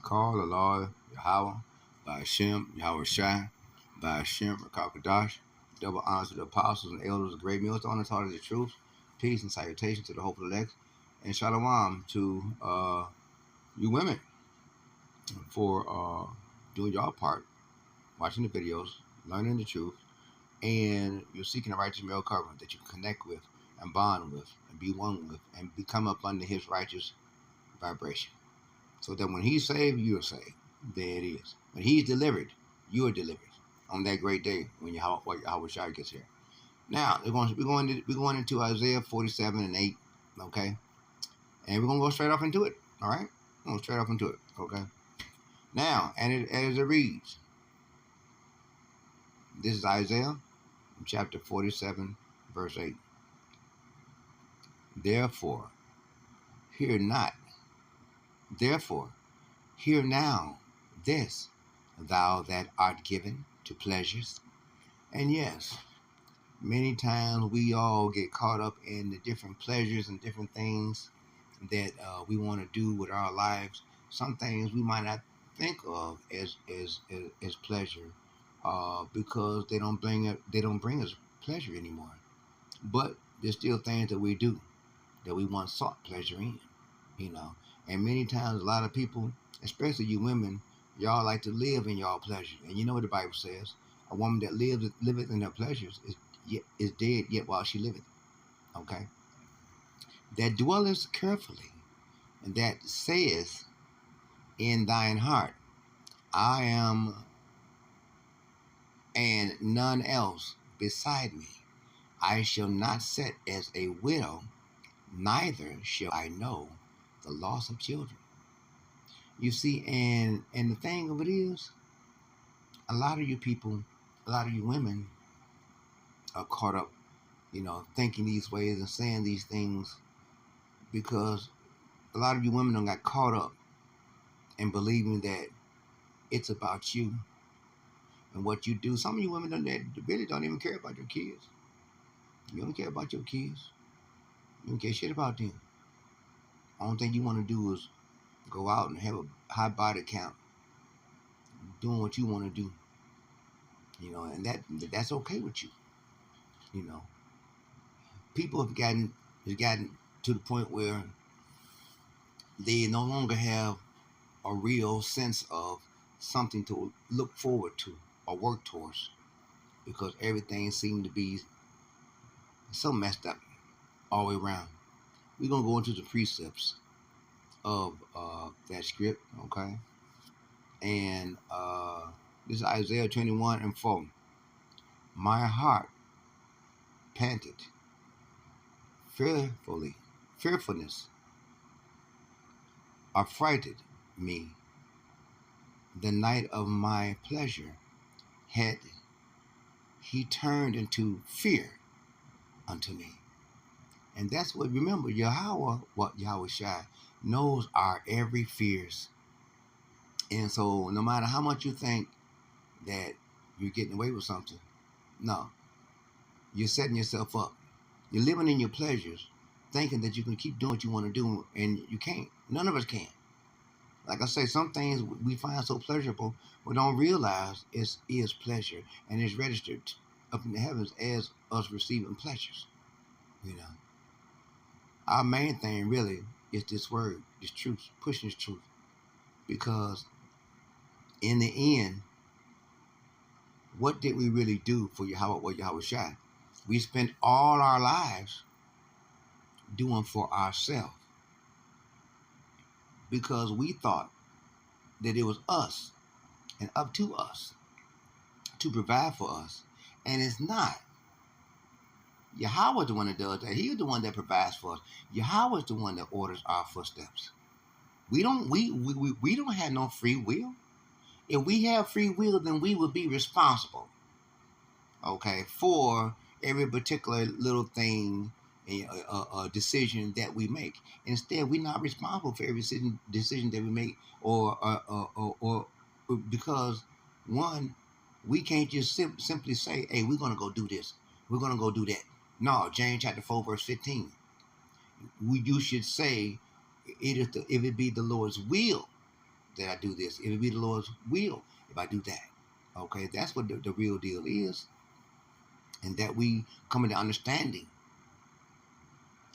call the Lord Yahweh, by Hashem, Yahweh Shai, by Hashem, Rakakadash, double honors to the apostles and elders of great millstone and taught of the truth, peace and salutation to the hopeful elect, and shalom to you women for doing your part, watching the videos, learning the truth, and you're seeking a righteous male covering that you can connect with and bond with and be one with and become up under his righteous vibration. So that when he's saved, you're saved. There it is. When he's delivered, you're delivered on that great day when Yahweh Shai gets here. Now, we're going into Isaiah 47 and 8, okay? And we're going to go straight off into it, all right? We're going straight off into it, okay? Now, and as it reads, this is Isaiah chapter 47, verse 8. Therefore, hear now this, thou that art given to pleasures. And yes, many times we all get caught up in the different pleasures and different things that we want to do with our lives. Some things we might not think of as pleasure because they don't bring us pleasure anymore. But there's still things that we do that we once sought pleasure in, you know. And many times, a lot of people, especially you women, y'all like to live in y'all pleasure. And you know what the Bible says: a woman that liveth in her pleasures is dead yet while she liveth. Okay. That dwelleth carefully, and that saith in thine heart, I am, and none else beside me. I shall not sit as a widow, neither shall I know the loss of children. You see, and the thing of it is, a lot of you people, a lot of you women are caught up, you know, thinking these ways and saying these things because a lot of you women got caught up in believing that it's about you and what you do. Some of you women really don't even care about your kids. You don't care about your kids. You don't care shit about them. Only thing you want to do is go out and have a high body count, doing what you want to do, you know, and that's okay with you, you know. People have gotten to the point where they no longer have a real sense of something to look forward to or work towards because everything seemed to be so messed up all the way around. We're going to go into the precepts of that script, okay? And this is Isaiah 21 and 4. My heart panted, fearfulness affrighted me. The night of my pleasure had he turned into fear unto me. And that's what, remember, Yahweh Shai knows our every fears. And so no matter how much you think that you're getting away with something, no. You're setting yourself up. You're living in your pleasures, thinking that you can keep doing what you want to do, and you can't. None of us can. Like I say, some things we find so pleasurable, we don't realize it is pleasure, and it's registered up in the heavens as us receiving pleasures, you know. Our main thing really is this word, this truth, pushing this truth. Because in the end, what did we really do for Yahweh Shai? We spent all our lives doing for ourselves because we thought that it was us and up to us to provide for us. And it's not. Yahweh is the one that does that. He is the one that provides for us. Yahweh is the one that orders our footsteps. We don't have no free will. If we have free will, then we would be responsible, okay, for every particular little thing, a decision that we make. Instead, we're not responsible for every decision that we make, or because one, we can't just simply say, "Hey, we're gonna go do this. We're gonna go do that." No, James chapter 4, verse 15. You should say, if it be the Lord's will that I do this. It'll be the Lord's will if I do that. Okay, that's what the real deal is. And that we come into understanding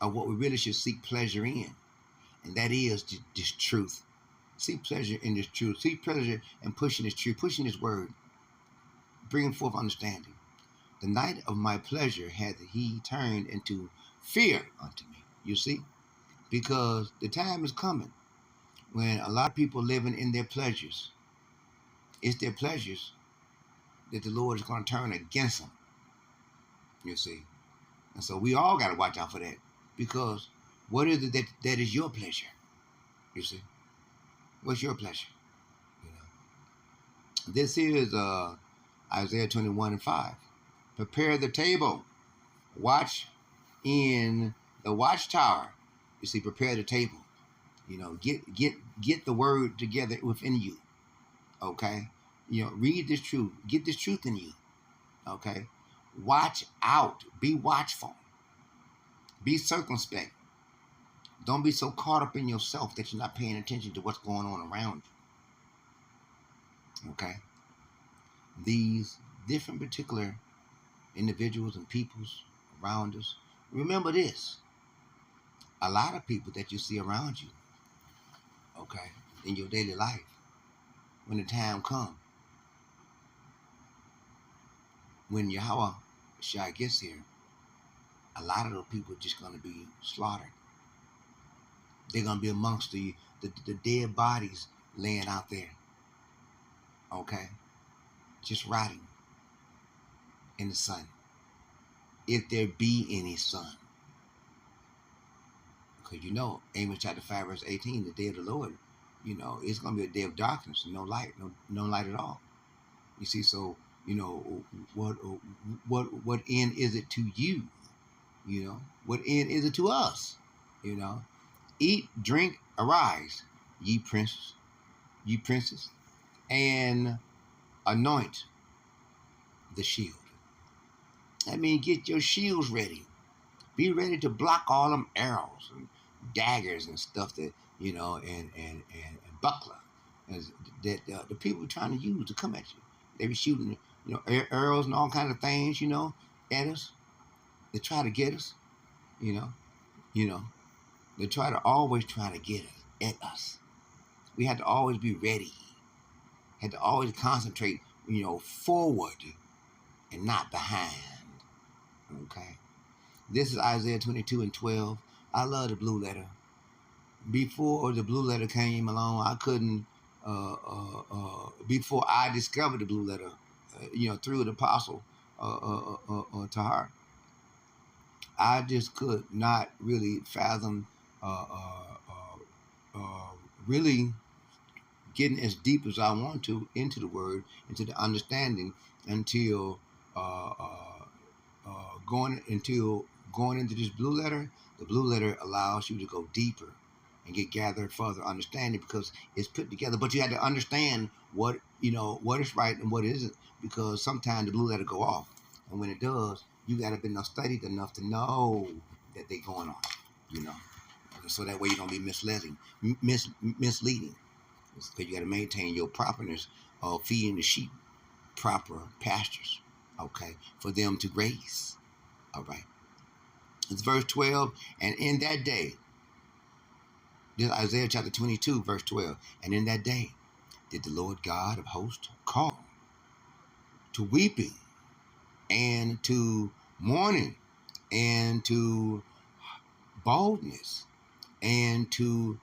of what we really should seek pleasure in. And that is this truth. Seek pleasure in this truth. Seek pleasure in pushing this truth, pushing this word, bringing forth understanding. The night of my pleasure hath he turned into fear unto me. You see? Because the time is coming when a lot of people living in their pleasures. It's their pleasures that the Lord is going to turn against them. You see? And so we all got to watch out for that. Because what is it that is your pleasure? You see? What's your pleasure? You know? This is Isaiah 21:5. Prepare the table. Watch in the watchtower. You see, prepare the table. You know, get the word together within you. Okay? You know, read this truth. Get this truth in you. Okay? Watch out. Be watchful. Be circumspect. Don't be so caught up in yourself that you're not paying attention to what's going on around you. Okay? These different particular individuals and peoples around us. Remember this. A lot of people that you see around you, okay, in your daily life, when the time comes, when Yahweh Shai gets here, a lot of those people are just going to be slaughtered. They're going to be amongst the dead bodies laying out there, okay, just rotting in the sun, if there be any sun. Because you know, Amos chapter 5 verse 18, the day of the Lord, you know, it's going to be a day of darkness, no light, no light at all. You see, so, you know, what end is it to you? You know, what end is it to us? You know, eat, drink, arise, ye princes, and anoint the shield. I mean, get your shields ready. Be ready to block all them arrows and daggers and stuff that, you know, and buckler that the people are trying to use to come at you. They be shooting, you know, arrows and all kinds of things, you know, at us. They try to get us, you know. They always try to get us, at us. We had to always be ready. Had to always concentrate, you know, forward and not behind. Okay. This is Isaiah 22:12. I love the blue letter. Before the blue letter came along, I couldn't. Before I discovered the blue letter, you know, through the apostle Tahar, I just could not really fathom really getting as deep as I want to into the word, into the understanding, until going into this blue letter. The blue letter allows you to go deeper and get gathered further understanding because it's put together. But you had to understand what is right and what isn't, because sometimes the blue letter go off, and when it does, you got to be studied enough to know that they're going on. You know, so that way you don't be misleading. Because you got to maintain your properness of feeding the sheep proper pastures, okay, for them to graze. All right. It's verse 12. And in that day, this is Isaiah chapter 22, verse 12. And in that day did the Lord God of hosts call to weeping and to mourning and to baldness and to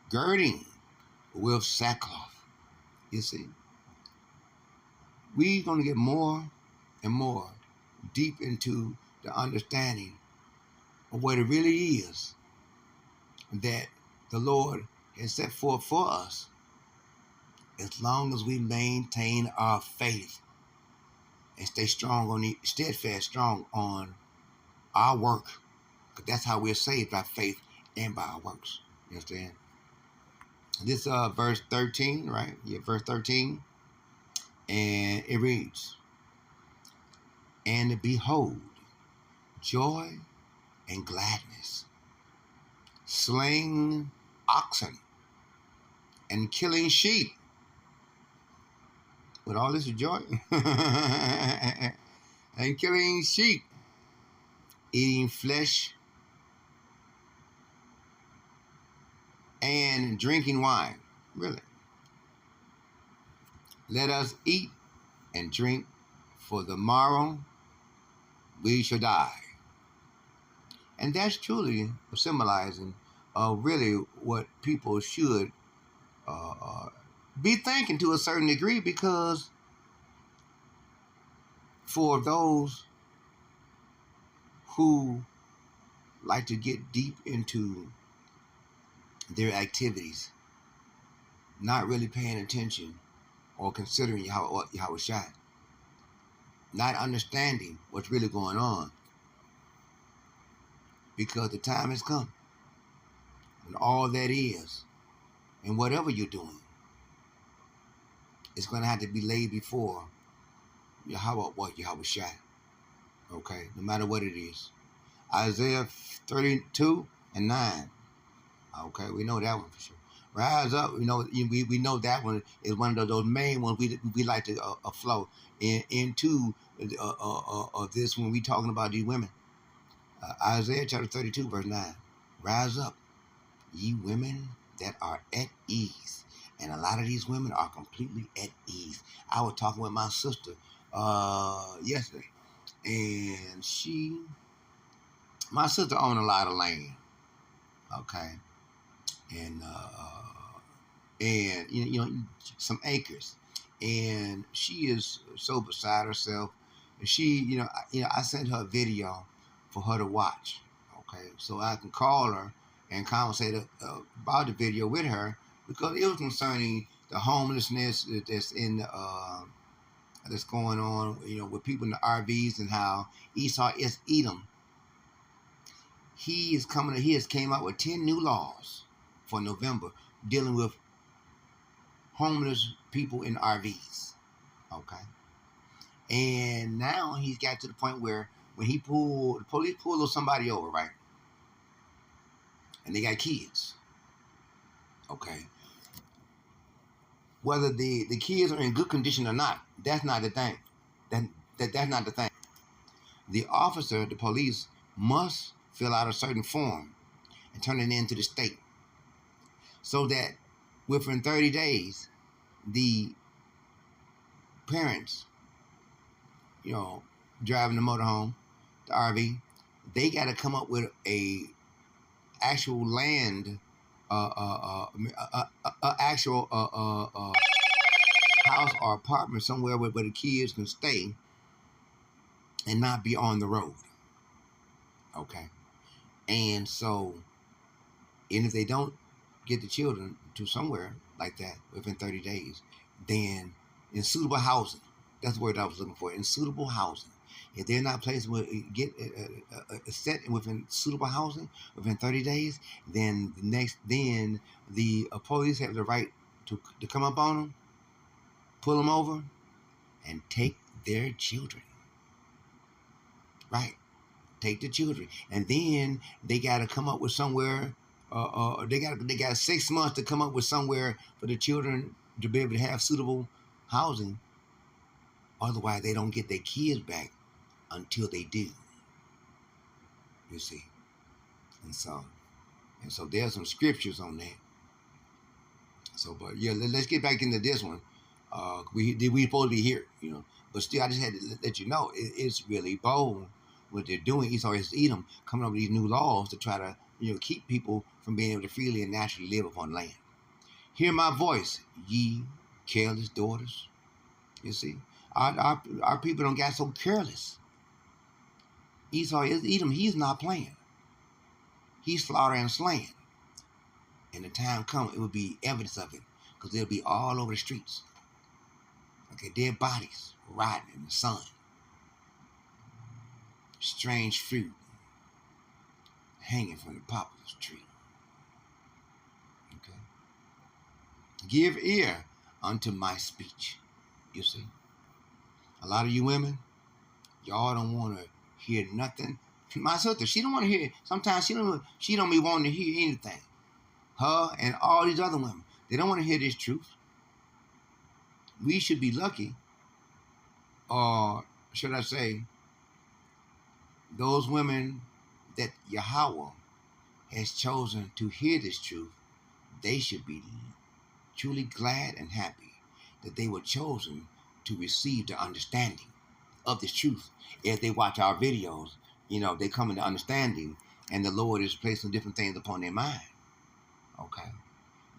girding with sackcloth. You see, we're going to get more and more deep into the understanding of what it really is that the Lord has set forth for us, as long as we maintain our faith and stay steadfast, strong on our work. Because that's how we're saved, by faith and by our works. You understand? This verse 13, right? Yeah, verse 13. And it reads, and behold, joy and gladness, slain oxen, and killing sheep. With all this joy. And killing sheep, eating flesh, and drinking wine. Really. Let us eat and drink, for the morrow we shall die. And that's truly symbolizing really what people should be thinking to a certain degree, because for those who like to get deep into their activities, not really paying attention or considering how it's shot, not understanding what's really going on, because the time has come when all that is, and whatever you're doing, it's going to have to be laid before Yahweh shot. Okay, no matter what it is. Isaiah 32:9. Okay, we know that one for sure. Rise up, we know that one is one of those main ones we like to flow into this when we talking about these women. Isaiah chapter 32 verse 9. Rise up, ye women that are at ease. And a lot of these women are completely at ease. I was talking with my sister yesterday, and my sister owned a lot of land, okay, and some acres, and she is so beside herself. And I sent her a video for her to watch, okay, so I can call her and conversate about the video with her, because it was concerning the homelessness that's going on, with people in the RVs, and how Esau is Edom. He has came out with 10 new laws for November dealing with homeless people in RVs. Okay. And now he's got to the point where when the police pulled somebody over, right? And they got kids. Okay. Whether the kids are in good condition or not, that's not the thing. That's not the thing. The police must fill out a certain form and turn it in to the state, so that within 30 days, the parents, driving the motorhome, the RV, they got to come up with a actual land, actual house or apartment somewhere where the kids can stay and not be on the road. Okay. And so, and if they don't get the children to somewhere like that within 30 days, then in suitable housing, that's the word I was looking for, in suitable housing. If they're not placed get set within suitable housing within 30 days, then the police have the right to come up on them, pull them over, and take their children. Right. Take the children. And then they got to come up with somewhere, they got 6 months to come up with somewhere for the children to be able to have suitable housing. Otherwise, they don't get their kids back until they do. You see. And so there's some scriptures on that. So, but yeah, let's get back into this one. We supposed to be here, but still, I just had to let you know it's really bold what they're doing. Esau is Edom, coming up with these new laws to try to keep people from being able to freely and naturally live upon land. Hear my voice, ye careless daughters. You see, our people don't get so careless. Esau is Edom. He's not playing. He's slaughtering and slaying. And the time comes, it will be evidence of it, because they'll be all over the streets. Okay, dead bodies rotting in the sun. Strange fruit hanging from the poplar's tree. Okay. Give ear unto my speech. You see, a lot of you women, y'all don't want to hear nothing. My sister, she don't want to hear. Sometimes she don't be wanting to hear anything. Her and all these other women, They don't want to hear this truth. We should be lucky, or should I say, those women that Yahweh has chosen to hear this truth, they should be truly glad and happy that they were chosen to receive the understanding of this truth. As they watch our videos, they come into understanding, and the Lord is placing different things upon their mind. Okay?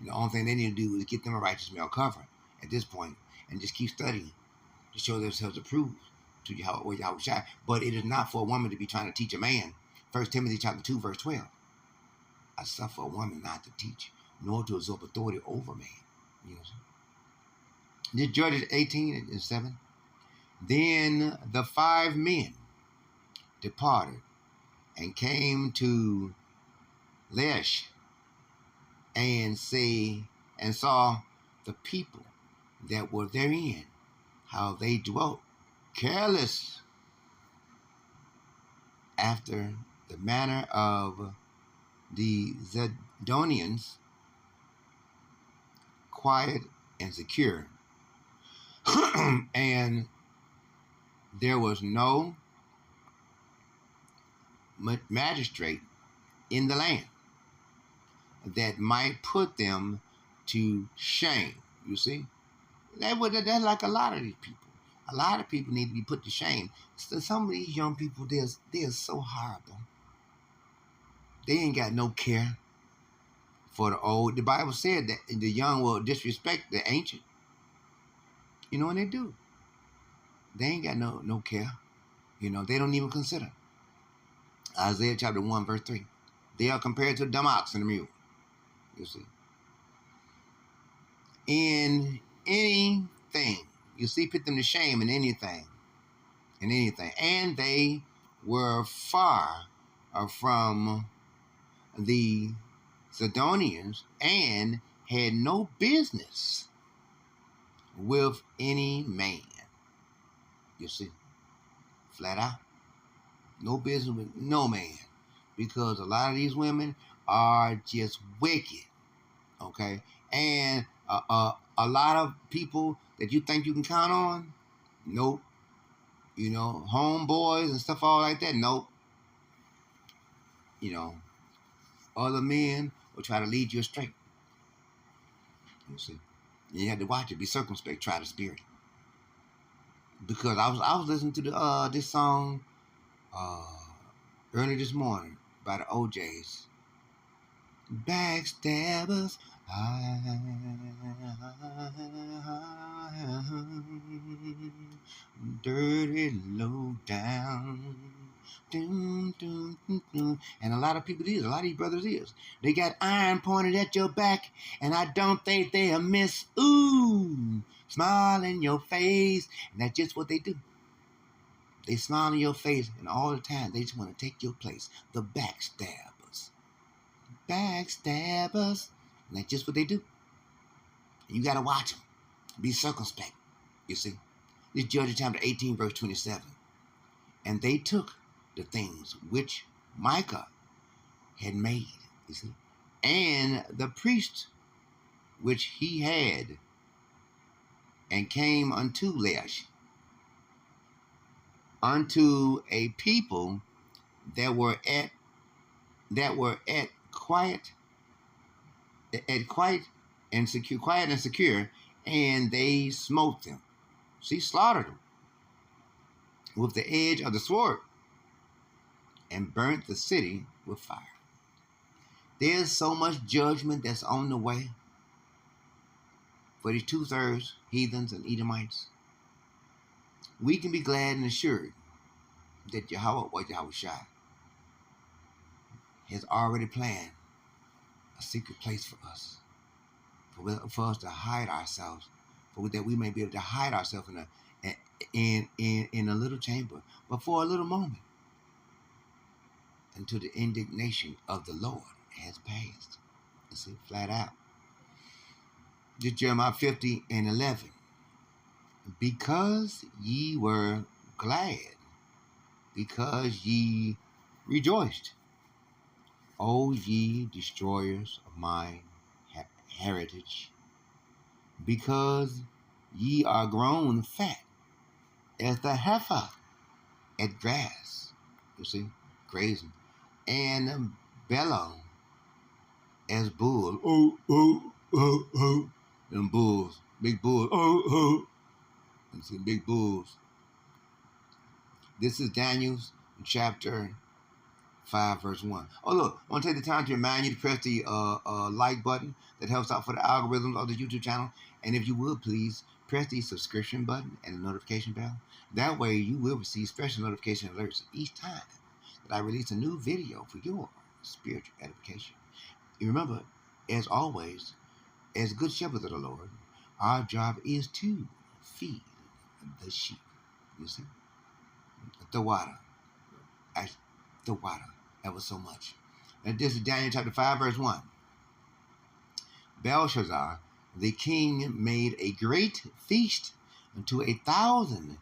The only thing they need to do is get them a righteous male cover at this point and just keep studying to show themselves approved to Yahweh Shai. But it is not for a woman to be trying to teach a man. 1 Timothy chapter 2, verse 12. I suffer a woman not to teach, nor to exalt authority over man. This Judges 18 and 7. Then the 5 men departed and came to Laish and saw the people that were therein, how they dwelt careless after the manner of the Zidonians, quiet and secure. And there was no magistrate in the land that might put them to shame. You see? That's like a lot of these people. A lot of people need to be put to shame. So some of these young people, they're so horrible. They ain't got no care for the old. The Bible said that the young will disrespect the ancient. And they do. They ain't got no care. They don't even consider. Isaiah chapter 1, verse 3. They are compared to the dumb ox and the mule. You see. In anything. You see, put them to shame in anything. And they were far from the Sidonians and had no business with any man. You see, flat out. No business with no man. Because a lot of these women are just wicked. Okay? And a lot of people that you think you can count on, nope. Homeboys and stuff all like that, nope. Other men will try to lead you astray. You see, you have to watch it. Be circumspect. Try the spirit. Because I was listening to this song early this morning by the OJs. Backstabbers. Dirty low down. Doom, doom, doom, doom. And a lot of these brothers is. They got iron pointed at your back, and I don't think they'll miss. Ooh, smile in your face. And that's just what they do. They smile in your face, and all the time they just want to take your place. The backstabbers. Backstabbers. And that's just what they do. And you got to watch them. Be circumspect. You see. This Judges chapter 18, verse 27. And they took the things which Micah had made, you see, and the priest which he had, and came unto Laish, unto a people that were quiet and secure, and they smote them. See, slaughtered them with the edge of the sword, and burnt the city with fire. There's so much judgment that's on the way for these 2/3 heathens and Edomites. We can be glad and assured that Yahweh Shai has already planned a secret place for us, for us to hide ourselves, that we may be able to hide ourselves in a little chamber, but for a little moment, until the indignation of the Lord has passed. You see, flat out. This Jeremiah 50 and 11. Because ye were glad, because ye rejoiced, O ye destroyers of my heritage, because ye are grown fat as the heifer at grass. You see, grazing, and bellow as bulls. Oh, oh, oh, oh. Them bulls, big bulls. Oh, oh. You see, big bulls. This is Daniel's chapter 5, verse 1. Oh, look, I want to take the time to remind you to press the like button that helps out for the algorithm of the YouTube channel. And if you would, please press the subscription button and the notification bell. That way, you will receive special notification alerts each time that I release a new video for your spiritual edification. You remember, as always, as good shepherds of the Lord, our job is to feed the sheep. You see? The water. The water. Ever so much. And this is Daniel chapter 5, verse 1. Belshazzar, the king, made a great feast unto 1,000